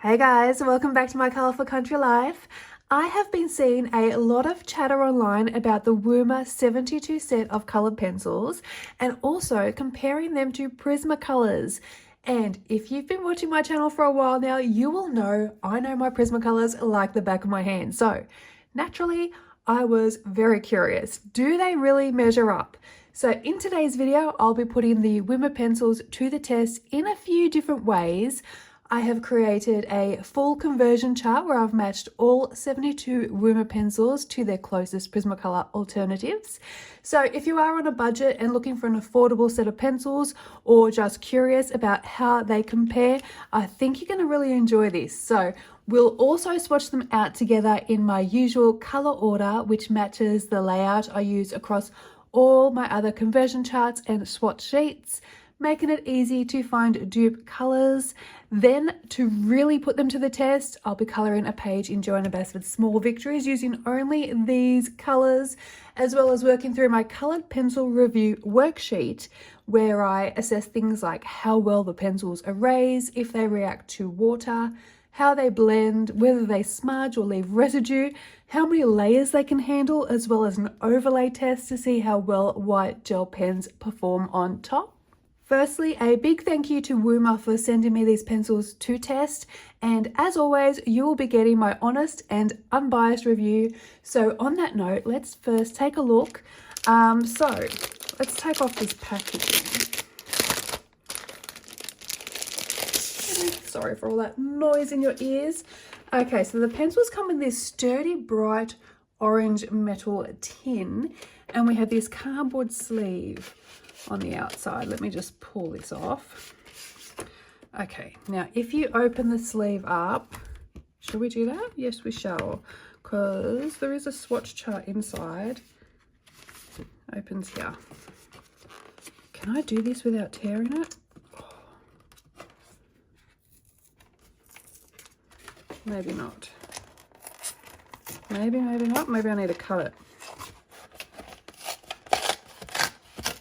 Hey guys, welcome back to my colourful country life. I have been seeing a lot of chatter online about the Woomer 72 set of coloured pencils and also comparing them to Prismacolors. And if you've been watching my channel for a while now, you will know I know my Prismacolors like the back of my hand. So naturally, I was very curious. Do they really measure up? So in today's video, I'll be putting the Woomer pencils to the test in a few different ways. I have created a full conversion chart where I've matched all 72 Woomer pencils to their closest Prismacolor alternatives. So if you are on a budget and looking for an affordable set of pencils or just curious about how they compare, I think you're going to really enjoy this. So we'll also swatch them out together in my usual color order, which matches the layout I use across all my other conversion charts and swatch sheets, making it easy to find dupe colors. Then to really put them to the test, I'll be coloring a page in Johanna Basford's Small Victories using only these colors, as well as working through my colored pencil review worksheet, where I assess things like how well the pencils erase, if they react to water, how they blend, whether they smudge or leave residue, how many layers they can handle, as well as an overlay test to see how well white gel pens perform on top. Firstly, a big thank you to Woomer for sending me these pencils to test, and as always, you will be getting my honest and unbiased review. So on that note, let's first take a look. So let's take off this packaging. Sorry for all that noise in your ears. Okay, so the pencils come in this sturdy, bright orange metal tin, and we have this cardboard sleeve on the outside. Let me just pull this off. Okay, now if you open the sleeve up, shall we do that? Yes, we shall, because there is a swatch chart inside. Opens here. Can I do this without tearing it? Maybe not. Maybe not. Maybe I need to cut it.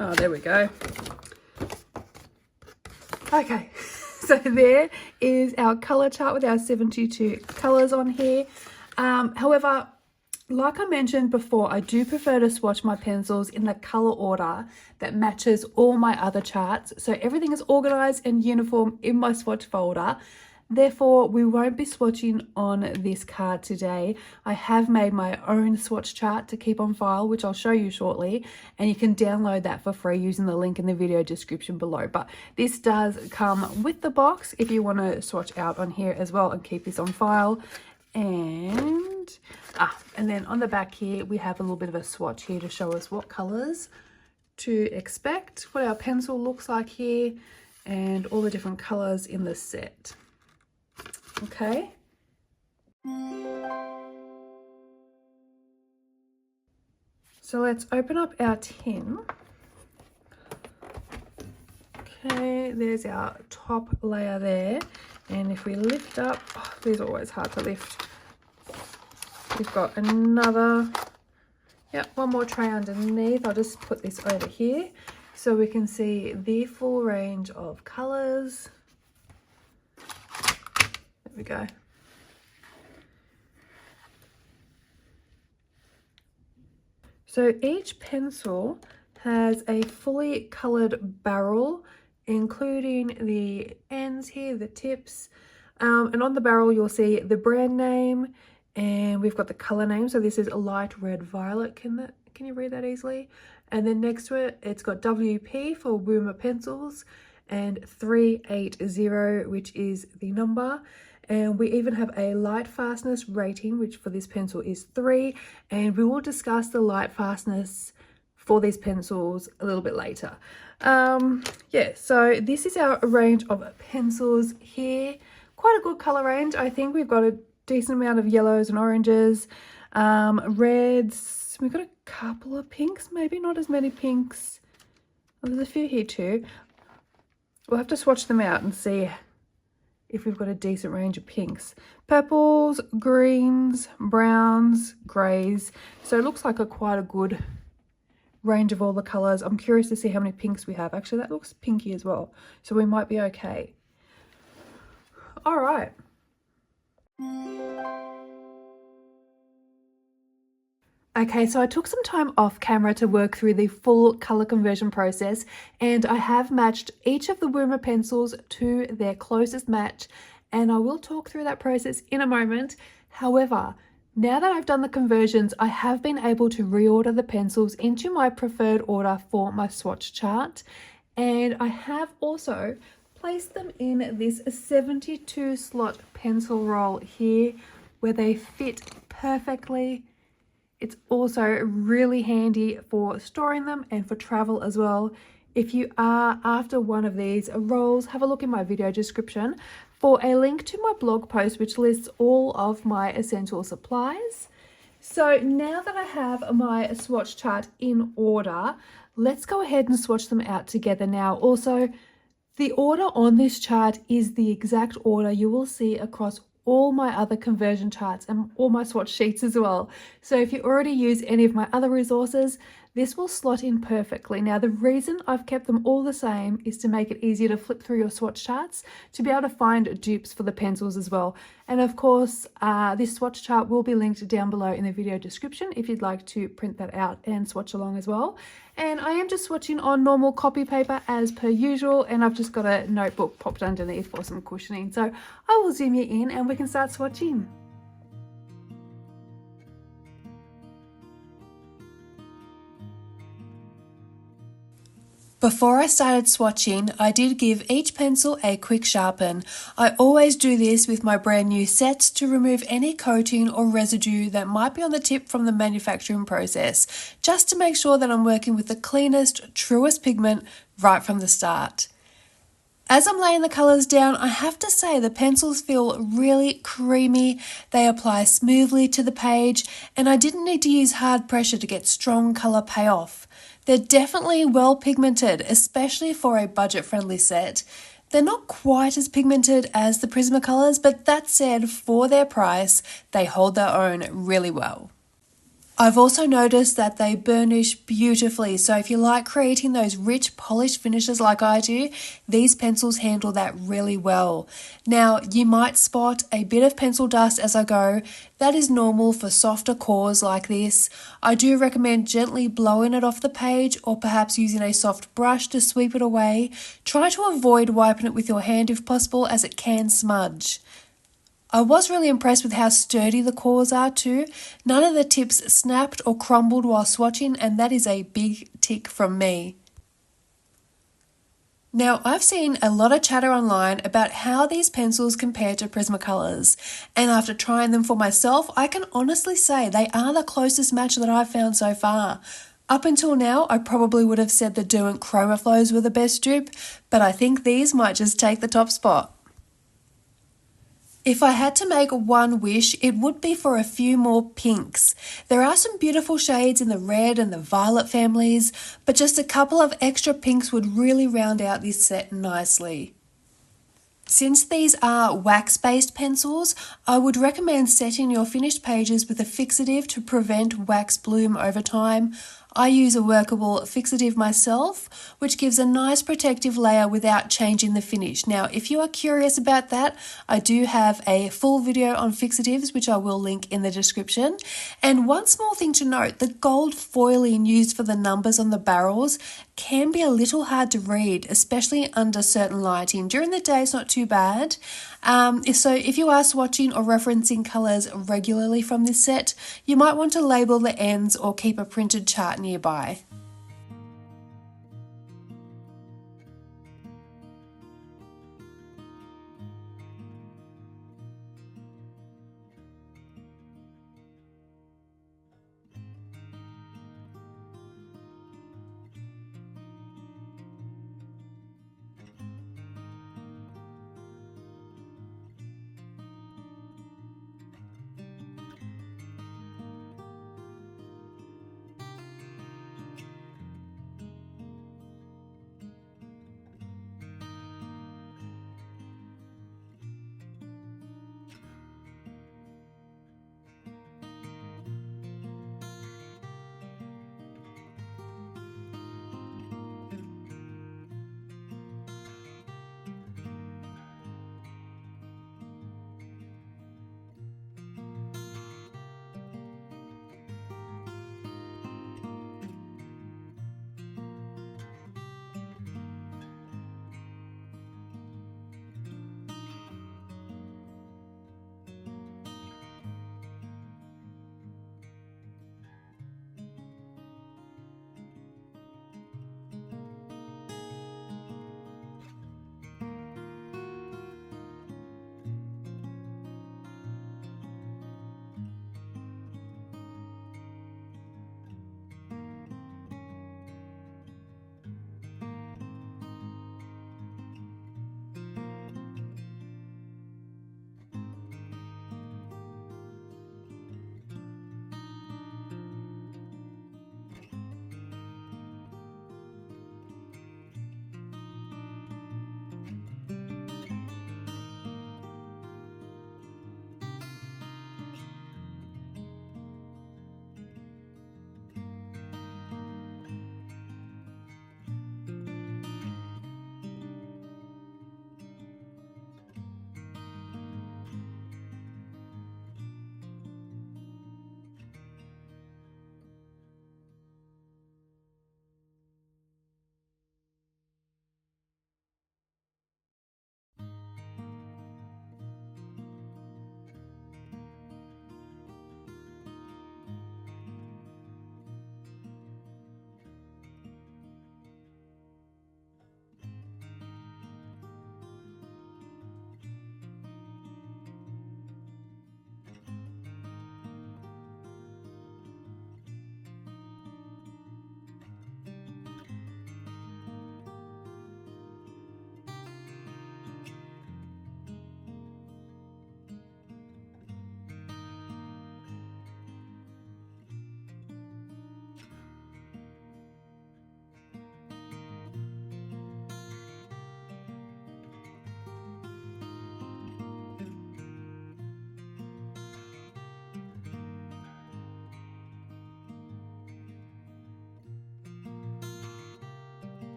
Oh, there we go. Okay, so there is our color chart with our 72 colors on here. However, like I mentioned before, I do prefer to swatch my pencils in the color order that matches all my other charts. So everything is organized and uniform in my swatch folder. Therefore, we won't be swatching on this card today. I have made my own swatch chart to keep on file, which I'll show you shortly, and you can download that for free using the link in the video description below. But this does come with the box if you want to swatch out on here as well and keep this on file. And then on the back here, we have a little bit of a swatch here to show us what colors to expect, what our pencil looks like here, and all the different colors in the set. Okay. So let's open up our tin. Okay, there's our top layer there. And if we lift up, oh, these are always hard to lift. We've got another, one more tray underneath. I'll just put this over here so we can see the full range of colors. We go. So each pencil has a fully colored barrel, including the ends here, the tips, and on the barrel you'll see the brand name, and we've got the color name. So this is a light red violet. Can you read that easily? And then next to it, it's got WP for Woomer pencils and 380, which is the number. And we even have a Lightfastness rating, which for this pencil is 3. And we will discuss the Lightfastness for these pencils a little bit later. So this is our range of pencils here. Quite a good color range. I think we've got a decent amount of yellows and oranges, reds. We've got a couple of pinks, maybe not as many pinks. Well, there's a few here too. We'll have to swatch them out and see if we've got a decent range of pinks. Purples, greens, browns, greys. So it looks like quite a good range of all the colours. I'm curious to see how many pinks we have. Actually, that looks pinky as well, so we might be okay. All right. Okay, so I took some time off camera to work through the full colour conversion process, and I have matched each of the Woomer pencils to their closest match, and I will talk through that process in a moment. However, now that I've done the conversions, I have been able to reorder the pencils into my preferred order for my swatch chart, and I have also placed them in this 72 slot pencil roll here where they fit perfectly. It's also really handy for storing them and for travel as well. If you are after one of these rolls, have a look in my video description for a link to my blog post which lists all of my essential supplies. So now that I have my swatch chart in order, let's go ahead and swatch them out together now. Also, the order on this chart is the exact order you will see across all my other conversion charts and all my swatch sheets as well. So if you already use any of my other resources, this will slot in perfectly. Now, the reason I've kept them all the same is to make it easier to flip through your swatch charts to be able to find dupes for the pencils as well. And of course, this swatch chart will be linked down below in the video description if you'd like to print that out and swatch along as well. And I am just swatching on normal copy paper as per usual, and I've just got a notebook popped underneath for some cushioning. So I will zoom you in and we can start swatching. Before I started swatching, I did give each pencil a quick sharpen. I always do this with my brand new sets to remove any coating or residue that might be on the tip from the manufacturing process, just to make sure that I'm working with the cleanest, truest pigment right from the start. As I'm laying the colours down, I have to say the pencils feel really creamy, they apply smoothly to the page, and I didn't need to use hard pressure to get strong colour payoff. They're definitely well pigmented, especially for a budget-friendly set. They're not quite as pigmented as the Prismacolors, but that said, for their price, they hold their own really well. I've also noticed that they burnish beautifully, so if you like creating those rich polished finishes like I do, these pencils handle that really well. Now, you might spot a bit of pencil dust as I go. That is normal for softer cores like this. I do recommend gently blowing it off the page or perhaps using a soft brush to sweep it away. Try to avoid wiping it with your hand if possible, as it can smudge. I was really impressed with how sturdy the cores are too. None of the tips snapped or crumbled while swatching, and that is a big tick from me. Now, I've seen a lot of chatter online about how these pencils compare to Prismacolors, and after trying them for myself, I can honestly say they are the closest match that I've found so far. Up until now, I probably would have said the Derwent Chroma Flows were the best dupe, but I think these might just take the top spot. If I had to make one wish, it would be for a few more pinks. There are some beautiful shades in the red and the violet families, but just a couple of extra pinks would really round out this set nicely. Since these are wax-based pencils, I would recommend setting your finished pages with a fixative to prevent wax bloom over time. I use a workable fixative myself, which gives a nice protective layer without changing the finish. Now, if you are curious about that, I do have a full video on fixatives, which I will link in the description. And one small thing to note, the gold foiling used for the numbers on the barrels can be a little hard to read, especially under certain lighting. During the day, it's not too bad. So if you are swatching or referencing colours regularly from this set, you might want to label the ends or keep a printed chart nearby.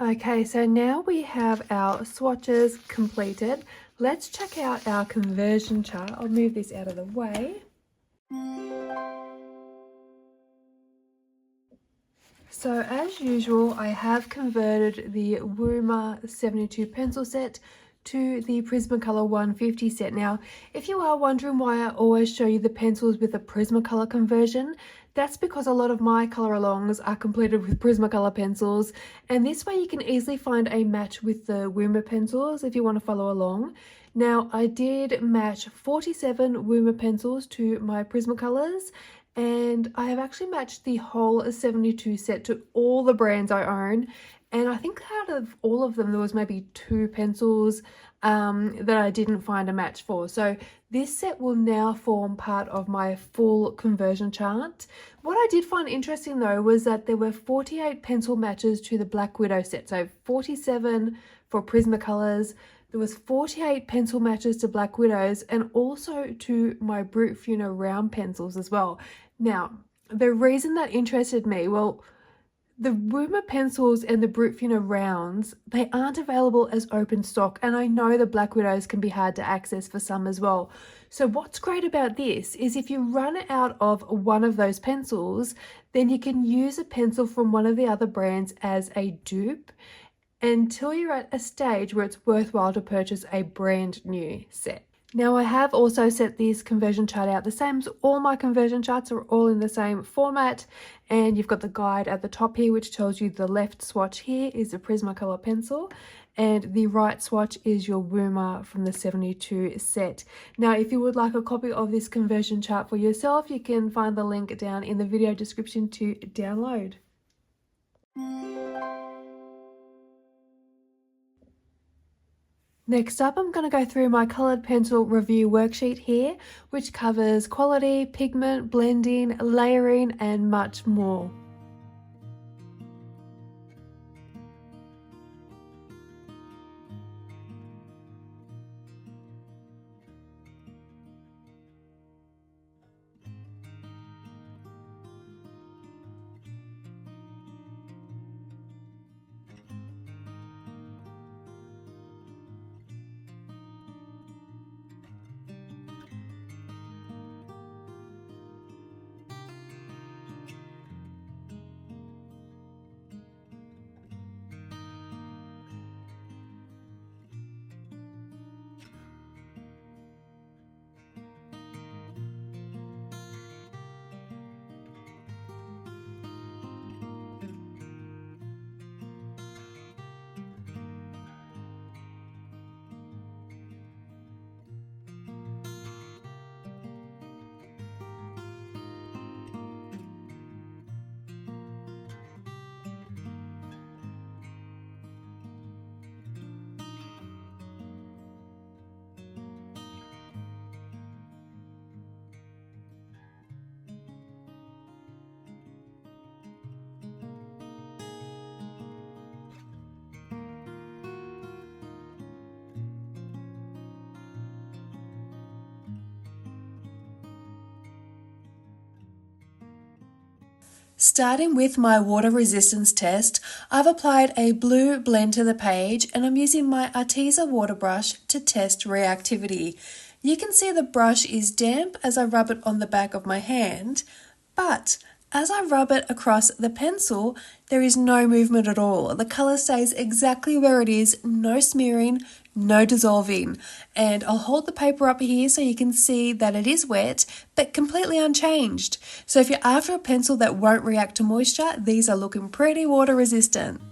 Okay, so now we have our swatches completed. Let's check out our conversion chart. I'll move this out of the way. So as usual, I have converted the Woomer 72 pencil set to the Prismacolor 150 set. Now, if you are wondering why I always show you the pencils with a Prismacolor conversion, that's because a lot of my color alongs are completed with Prismacolor pencils, and this way you can easily find a match with the Woomer pencils if you want to follow along. Now, I did match 47 Woomer pencils to my Prismacolors, and I have actually matched the whole 72 set to all the brands I own, and I think out of all of them there was maybe 2 pencils that I didn't find a match for. So this set will now form part of my full conversion chart. What I did find interesting though was that there were 48 pencil matches to the Black Widow set, so 47 for Prismacolors. There was 48 pencil matches to Black Widows, and also to my Brute Funeral round pencils as well. Now, the reason that interested me, well, the Woomer pencils and the Brute Funeral rounds, they aren't available as open stock, and I know the Black Widows can be hard to access for some as well. So what's great about this is if you run out of one of those pencils, then you can use a pencil from one of the other brands as a dupe until you're at a stage where it's worthwhile to purchase a brand new set. Now I have also set this conversion chart out the same as all my conversion charts are all in the same format, and you've got the guide at the top here which tells you the left swatch here is the Prismacolor pencil and the right swatch is your Woomer from the 72 set. Now if you would like a copy of this conversion chart for yourself, you can find the link down in the video description to download. Next up, I'm going to go through my coloured pencil review worksheet here, which covers quality, pigment, blending, layering, and much more. Starting with my water resistance test, I've applied a blue blend to the page and I'm using my Arteza water brush to test reactivity. You can see the brush is damp as I rub it on the back of my hand, but as I rub it across the pencil, there is no movement at all. The colour stays exactly where it is, no smearing, no dissolving. And I'll hold the paper up here so you can see that it is wet, but completely unchanged. So if you're after a pencil that won't react to moisture, these are looking pretty water resistant.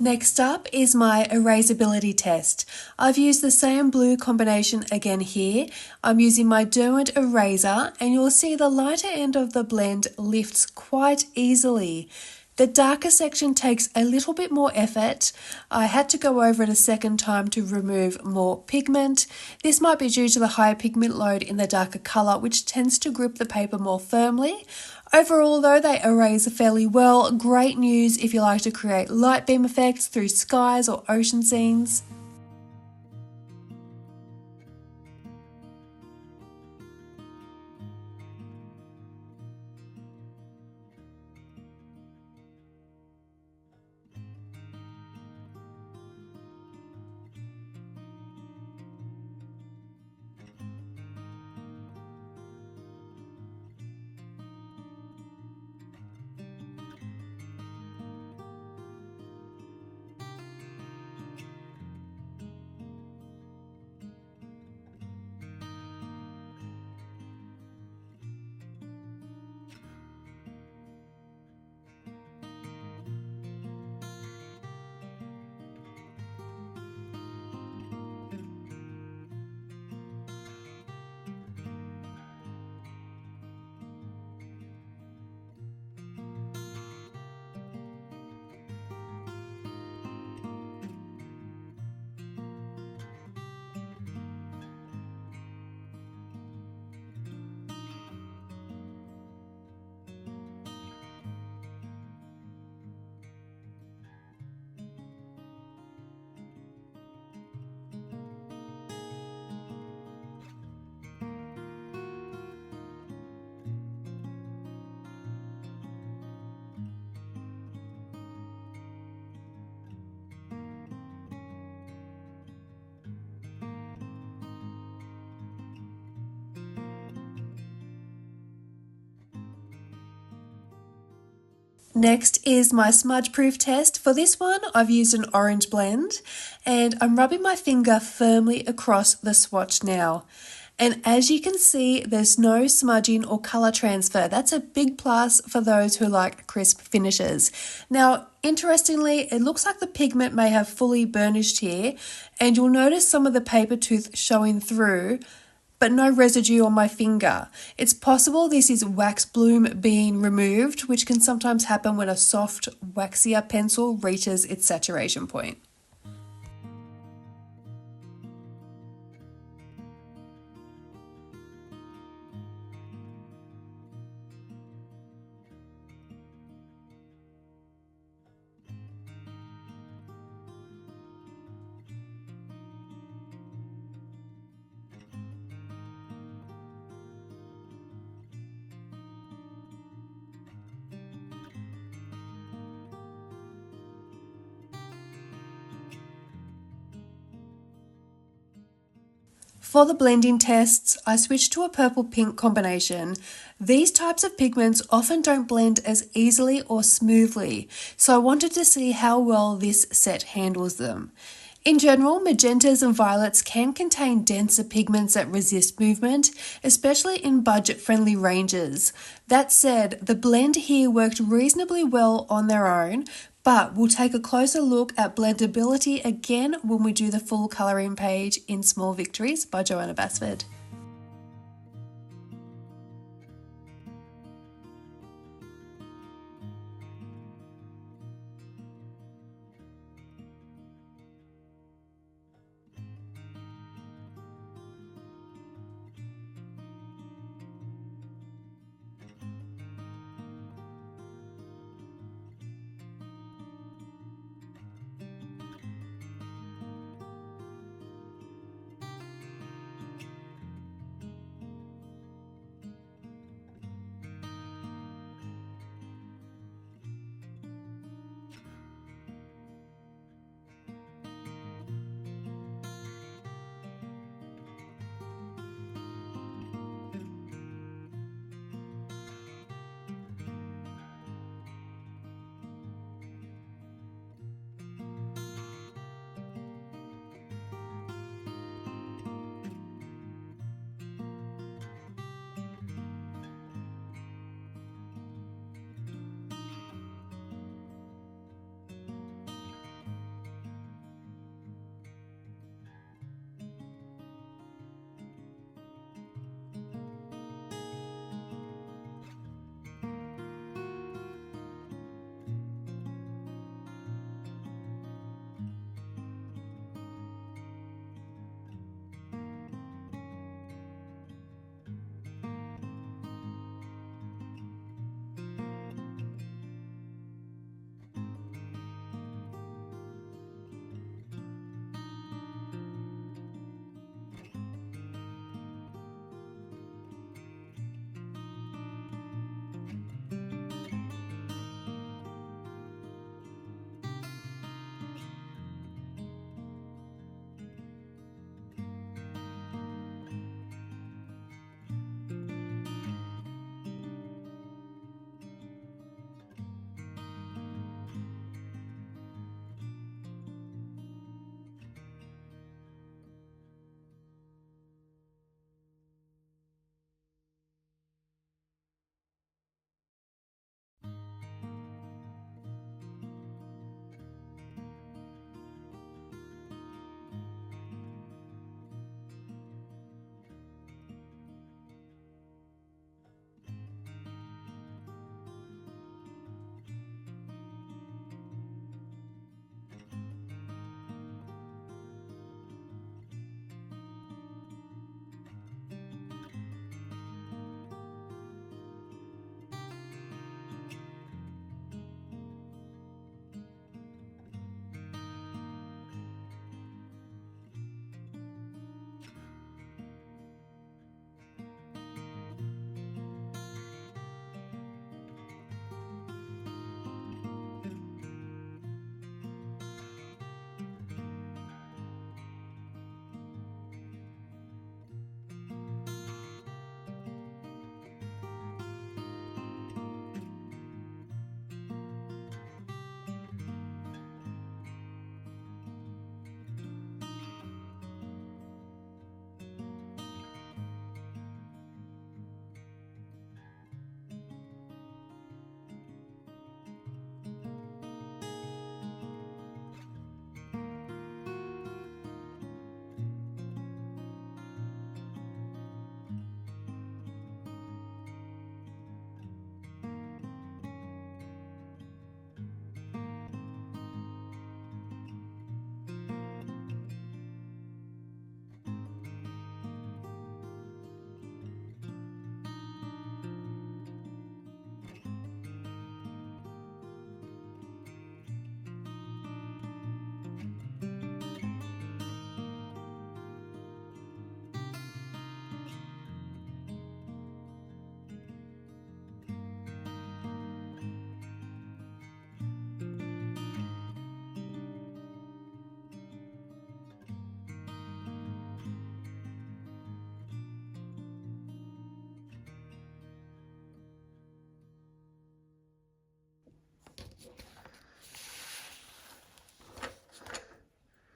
Next up is my erasability test. I've used the same blue combination again here. I'm using my Derwent eraser and you'll see the lighter end of the blend lifts quite easily. The darker section takes a little bit more effort. I had to go over it a second time to remove more pigment. This might be due to the higher pigment load in the darker colour, which tends to grip the paper more firmly. Overall though, they erase fairly well. Great news if you like to create light beam effects through skies or ocean scenes. Next is my smudge proof test. For this one, I've used an orange blend and I'm rubbing my finger firmly across the swatch now. And as you can see, there's no smudging or color transfer. That's a big plus for those who like crisp finishes. Now, interestingly, it looks like the pigment may have fully burnished here, and you'll notice some of the paper tooth showing through, but no residue on my finger. It's possible this is wax bloom being removed, which can sometimes happen when a soft, waxier pencil reaches its saturation point. For the blending tests, I switched to a purple-pink combination. These types of pigments often don't blend as easily or smoothly, so I wanted to see how well this set handles them. In general, magentas and violets can contain denser pigments that resist movement, especially in budget-friendly ranges. That said, the blend here worked reasonably well on their own, but we'll take a closer look at blendability again when we do the full colouring page in Small Victories by Johanna Basford.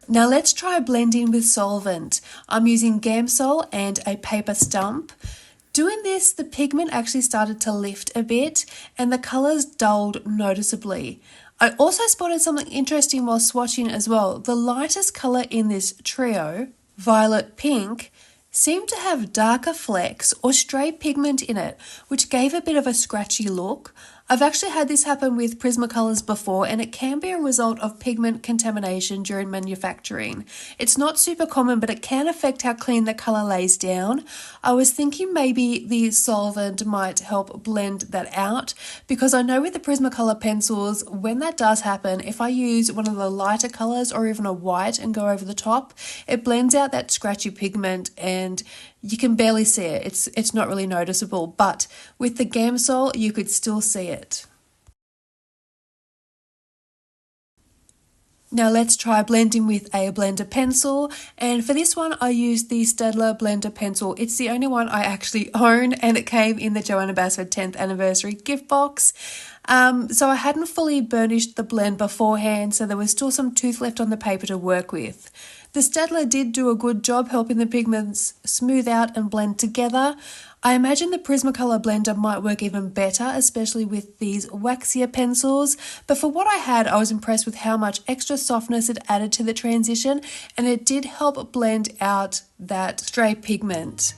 Now let's try blending with solvent. I'm using Gamsol and a paper stump. Doing this, the pigment actually started to lift a bit and the colours dulled noticeably. I also spotted something interesting while swatching as well. The lightest colour in this trio, violet pink, seemed to have darker flecks or stray pigment in it, which gave a bit of a scratchy look. I've actually had this happen with Prismacolors before, and it can be a result of pigment contamination during manufacturing. It's not super common, but it can affect how clean the colour lays down. I was thinking maybe the solvent might help blend that out, because I know with the Prismacolor pencils, when that does happen, if I use one of the lighter colours or even a white and go over the top, it blends out that scratchy pigment and you can barely see it. It's not really noticeable, but with the Gamsol, you could still see it. Now let's try blending with a blender pencil, and for this one I used the Staedtler blender pencil. It's the only one I actually own, and it came in the Johanna Basford 10th anniversary gift box. So I hadn't fully burnished the blend beforehand, so there was still some tooth left on the paper to work with. The Staedtler did do a good job helping the pigments smooth out and blend together. I imagine the Prismacolor blender might work even better, especially with these waxier pencils, but for what I had, I was impressed with how much extra softness it added to the transition, and it did help blend out that stray pigment.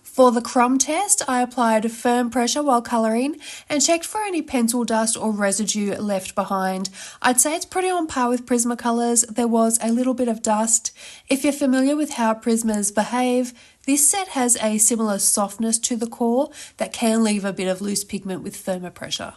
For the crumb test, I applied firm pressure while colouring and checked for any pencil dust or residue left behind. I'd say it's pretty on par with Prismacolors. There was a little bit of dust. If you're familiar with how Prismas behave, this set has a similar softness to the core that can leave a bit of loose pigment with firmer pressure.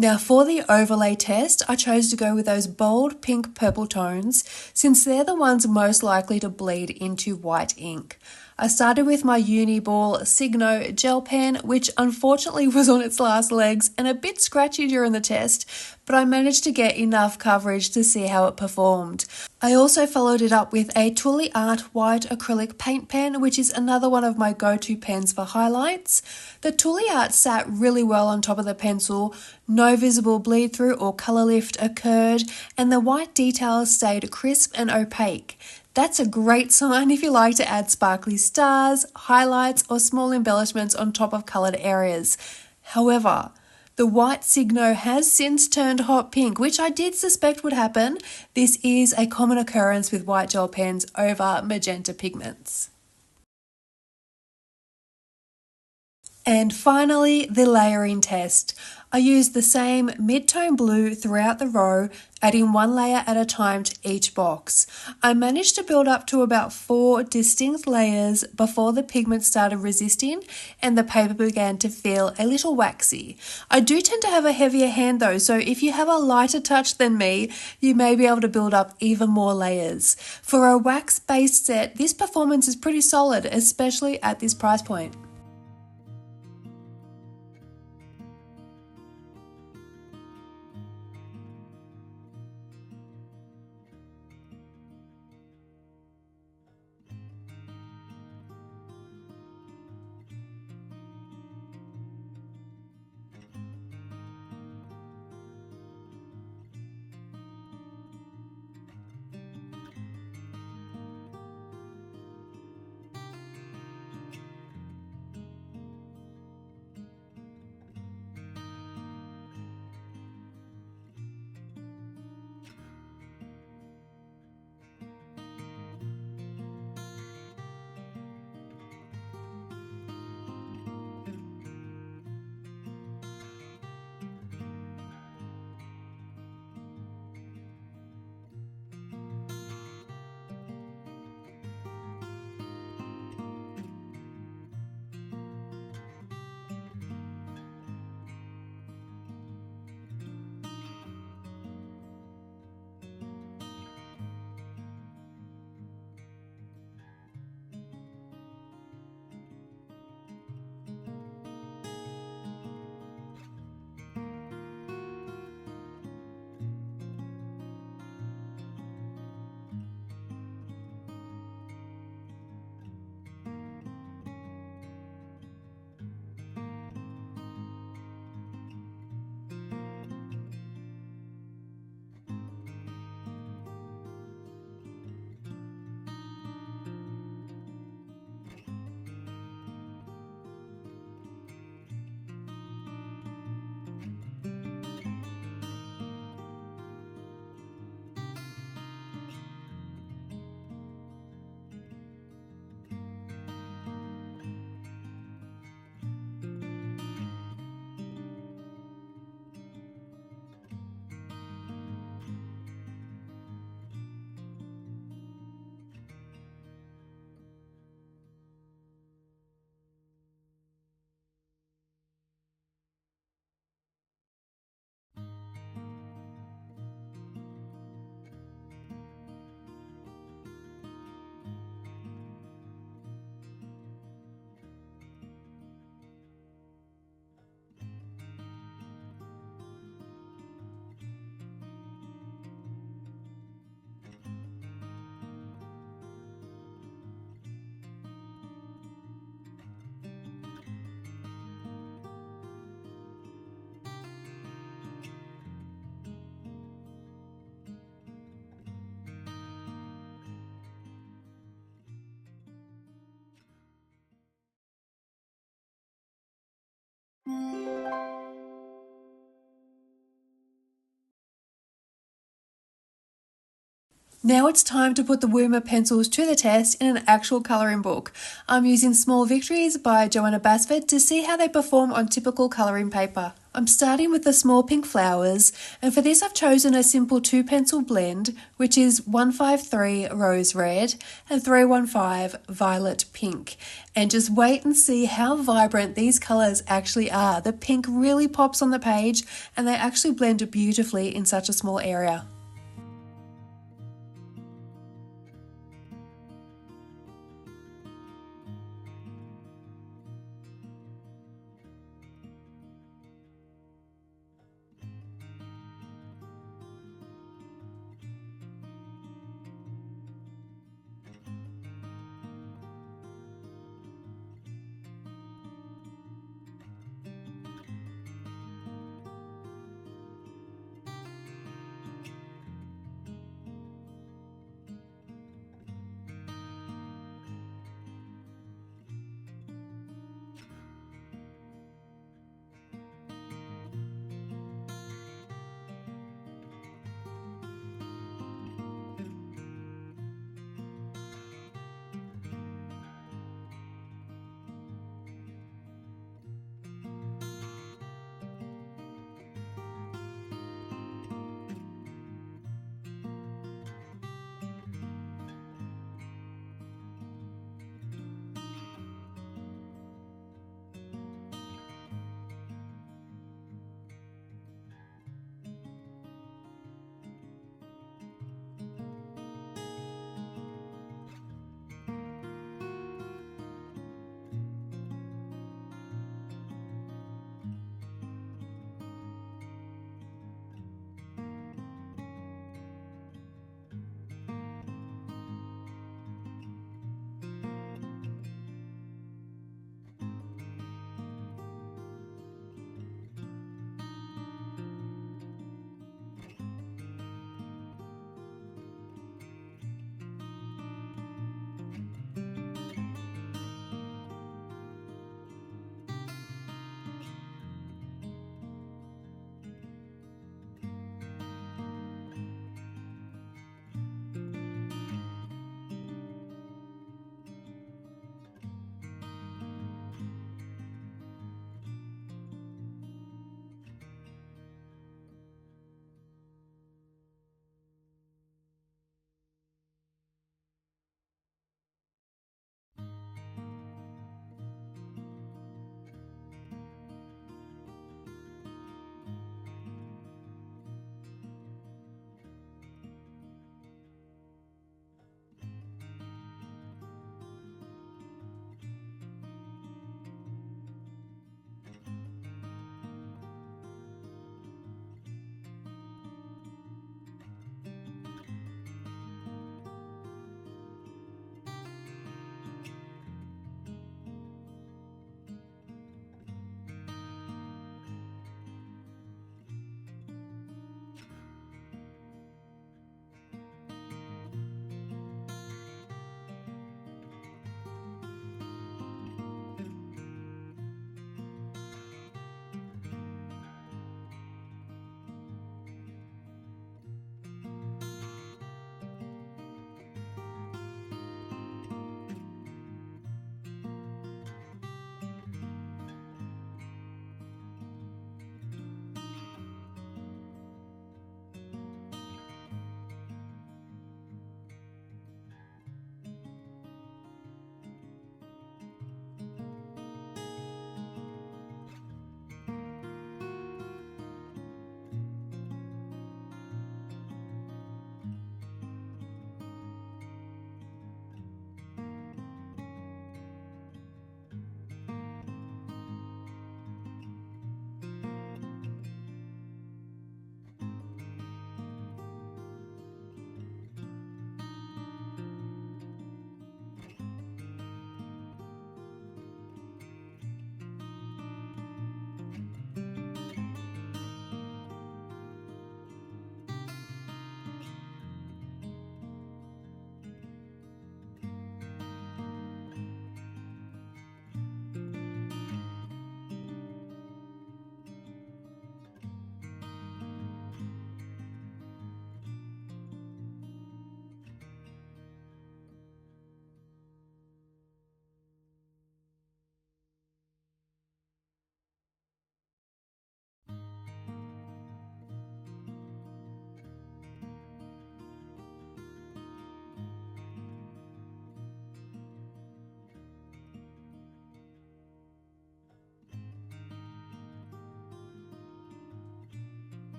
Now for the overlay test, I chose to go with those bold pink purple tones since they're the ones most likely to bleed into white ink. I started with my Uniball Signo gel pen, which unfortunately was on its last legs and a bit scratchy during the test, but I managed to get enough coverage to see how it performed. I also followed it up with a Tooly Art white acrylic paint pen, which is another one of my go-to pens for highlights. The Tooly Art sat really well on top of the pencil, no visible bleed through or colour lift occurred, and the white details stayed crisp and opaque. That's a great sign if you like to add sparkly stars, highlights, or small embellishments on top of coloured areas. However, the white Signo has since turned hot pink, which I did suspect would happen. This is a common occurrence with white gel pens over magenta pigments. And finally, the layering test. I used the same mid-tone blue throughout the row, adding one layer at a time to each box. I managed to build up to about 4 distinct layers before the pigment started resisting and the paper began to feel a little waxy. I do tend to have a heavier hand though, so if you have a lighter touch than me, you may be able to build up even more layers. For a wax-based set, this performance is pretty solid, especially at this price point. Now it's time to put the Woomer pencils to the test in an actual colouring book. I'm using Small Victories by Johanna Basford to see how they perform on typical colouring paper. I'm starting with the small pink flowers, and for this I've chosen a simple 2 pencil blend, which is 153 Rose Red and 315 Violet Pink. And just wait and see how vibrant these colours actually are. The pink really pops on the page and they actually blend beautifully in such a small area.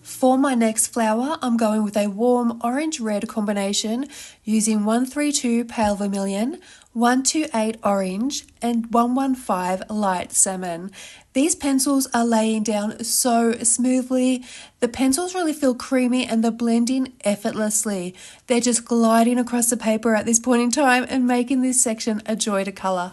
For my next flower, I'm going with a warm orange-red combination using 132 Pale Vermilion, 128 Orange, and 115 Light Salmon. These pencils are laying down so smoothly. The pencils really feel creamy and they're blending effortlessly. They're just gliding across the paper at this point in time and making this section a joy to colour.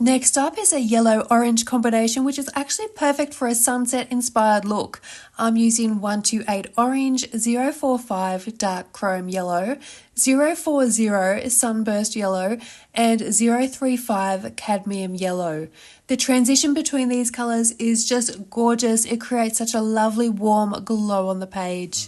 Next up is a yellow-orange combination, which is actually perfect for a sunset-inspired look. I'm using 128 Orange, 045 Dark Chrome Yellow, 040 Sunburst Yellow, and 035 Cadmium Yellow. The transition between these colours is just gorgeous. It creates such a lovely warm glow on the page.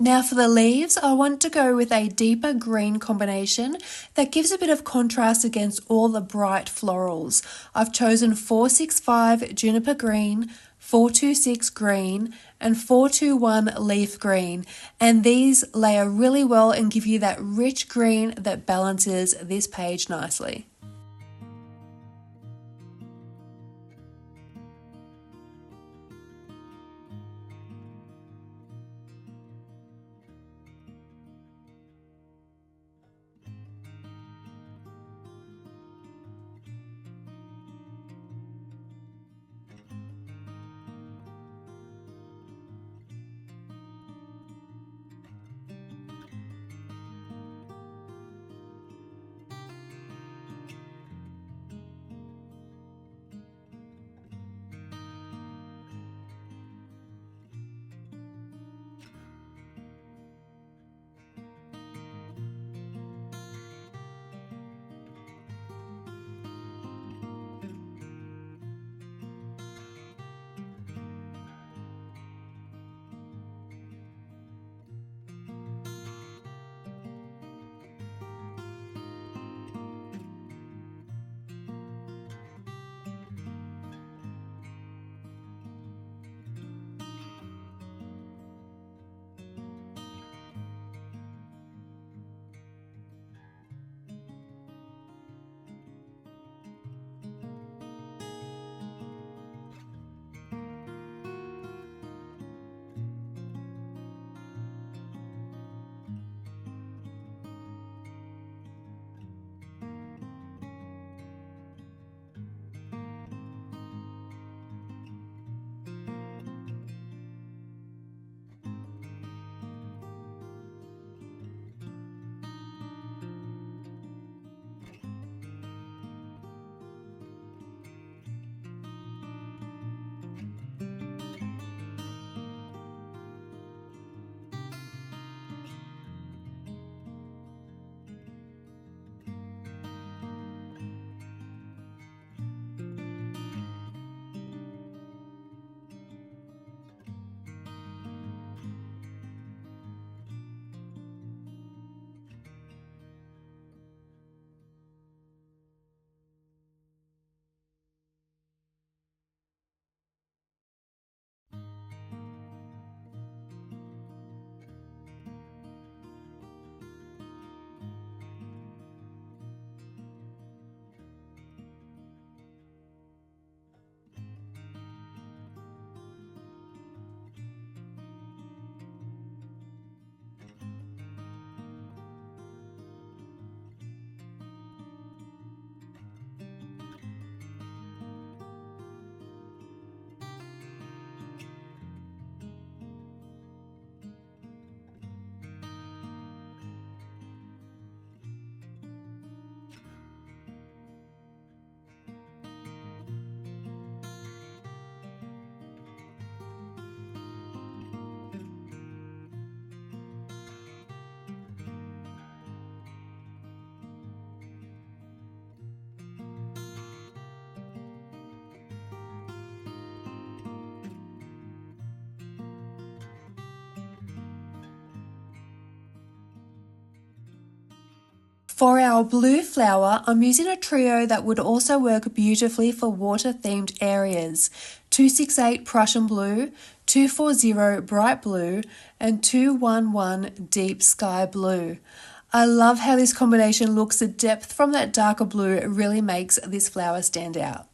Now for the leaves, I want to go with a deeper green combination that gives a bit of contrast against all the bright florals. I've chosen 465 Juniper Green, 426 green, and 421 leaf green, and these layer really well and give you that rich green that balances this page nicely. For our blue flower, I'm using a trio that would also work beautifully for water-themed areas: 268 Prussian Blue, 240 Bright Blue, and 211 Deep Sky Blue. I love how this combination looks. The depth from that darker blue really makes this flower stand out.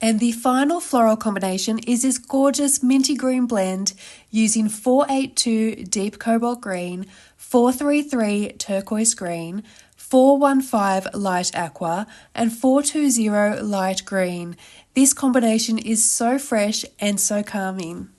And the final floral combination is this gorgeous minty green blend using 482 deep cobalt green, 433 turquoise green, 415 light aqua, and 420 light green. This combination is so fresh and so calming.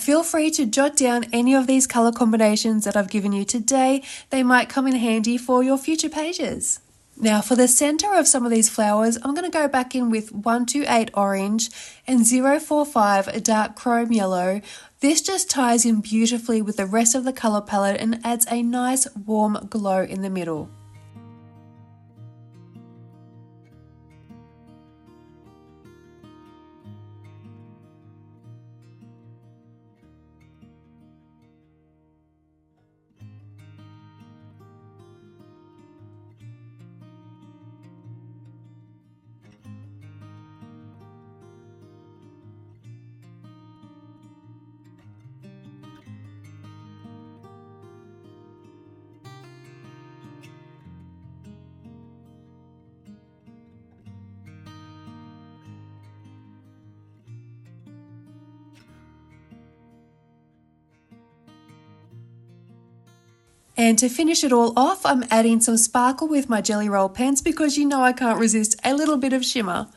Feel free to jot down any of these colour combinations that I've given you today. They might come in handy for your future pages. Now for the centre of some of these flowers, I'm going to go back in with 128 orange and 045 dark chrome yellow. This just ties in beautifully with the rest of the colour palette and adds a nice warm glow in the middle. And to finish it all off, I'm adding some sparkle with my Jelly Roll pens because you know I can't resist a little bit of shimmer.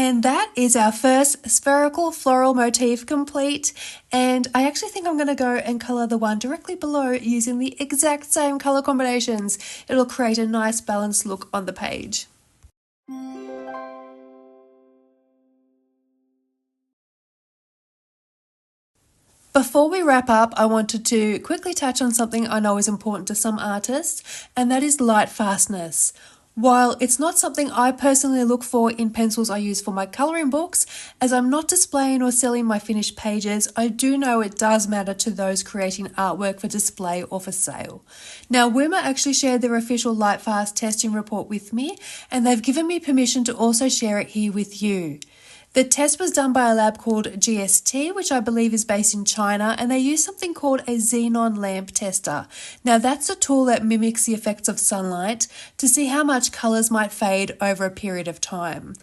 And that is our first spherical floral motif complete. And I actually think I'm going to go and colour the one directly below using the exact same colour combinations. It'll create a nice balanced look on the page. Before we wrap up, I wanted to quickly touch on something I know is important to some artists, and that is lightfastness. While it's not something I personally look for in pencils I use for my colouring books, as I'm not displaying or selling my finished pages, I do know it does matter to those creating artwork for display or for sale. Now, Woomer actually shared their official Lightfast testing report with me, and they've given me permission to also share it here with you. The test was done by a lab called GST, which I believe is based in China, and they use something called a xenon lamp tester. Now that's a tool that mimics the effects of sunlight to see how much colours might fade over a period of time.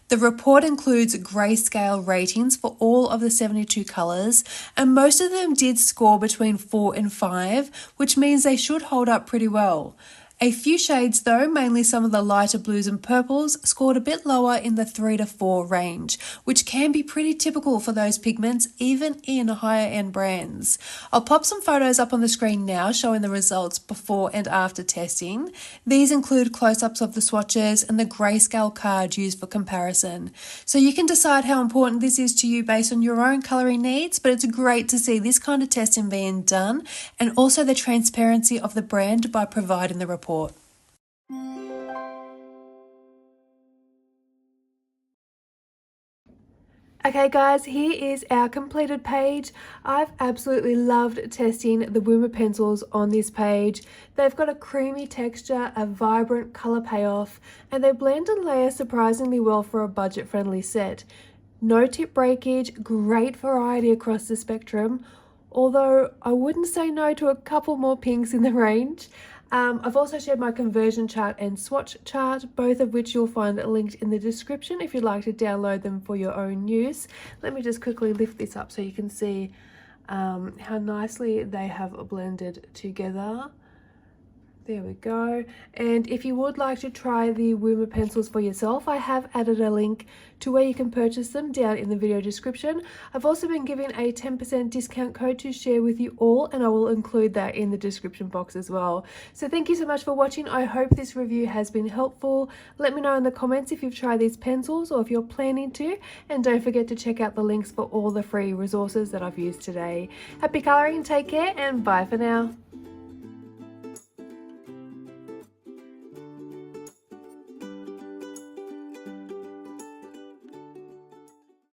The report includes grayscale ratings for all of the 72 colours, and most of them did score between 4 and 5, which means they should hold up pretty well. A few shades though, mainly some of the lighter blues and purples, scored a bit lower in the 3 to 4 range, which can be pretty typical for those pigments even in higher end brands. I'll pop some photos up on the screen now showing the results before and after testing. These include close-ups of the swatches and the grayscale card used for comparison. So you can decide how important this is to you based on your own colouring needs, but it's great to see this kind of testing being done and also the transparency of the brand by providing the report. Okay guys, here is our completed page. I've absolutely loved testing the Woomer pencils on this page. They've got a creamy texture, a vibrant colour payoff, and they blend and layer surprisingly well for a budget-friendly set. No tip breakage, great variety across the spectrum, although I wouldn't say no to a couple more pinks in the range. I've also shared my conversion chart and swatch chart, both of which you'll find linked in the description if you'd like to download them for your own use. Let me just quickly lift this up so you can see how nicely they have blended together. There we go. And if you would like to try the Woomer pencils for yourself, I have added a link to where you can purchase them down in the video description. I've also been giving a 10% discount code to share with you all, and I will include that in the description box as well. So thank you so much for watching. I hope this review has been helpful. Let me know in the comments if you've tried these pencils or if you're planning to, and don't forget to check out the links for all the free resources that I've used today. Happy colouring, take care, and bye for now.